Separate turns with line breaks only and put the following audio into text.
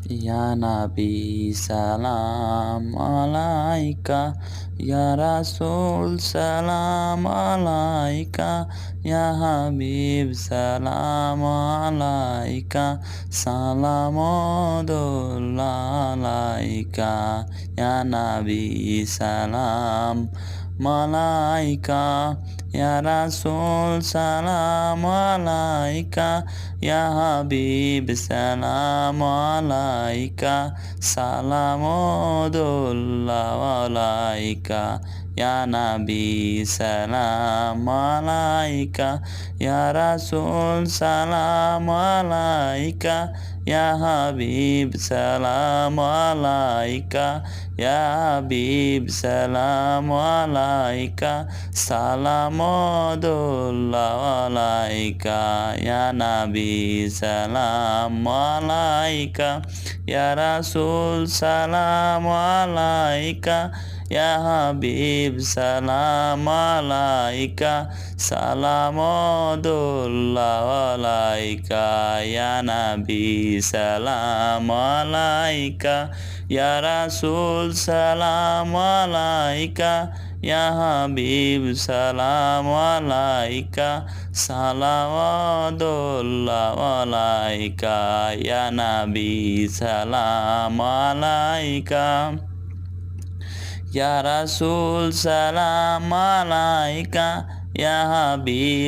ইয়া নাবি সালাম আলাইকা, ইয়া রাসূল সালাম আলাইকা, ইয়া হাবিব সালাম আলাইকা, সালামুল্লাহ আলাইকা, ইয়া নাবি সালাম আলাইকা, ইয়া রাসূল সালাম আলাইকা, ইয়া হাবিব সালাম আলাইকা, সালামুল্লাহ আলাইকা, ইয়া নাবি সালাম আলাইকা, ইয়া রাসূল সালাম আলাইকা, ইয়া হাবিব সালাম আলাইকা, ইয়া হাবিব সালাম আলাইকা, সালামুল্লাহ আলাইকা, ইয়া নাবি সালাম আলাইকা, ইয়া রাসূল সালাম আলাইকা, ইয়া হাবিব সালাম আলাইকা, সালামুল্লাহ আলাইকা, ইয়া নাবি সালাম আলাইকা, ইয়া রাসূল সালাম আলাইকা, ইয়া হাবিব সালাম আলাইকা, সালামুল্লাহ আলাইকা, ইয়া নাবি সালাম আলাইকা, ইয়া রাসূল সালাম আলাইকা, ইয়া হাবিব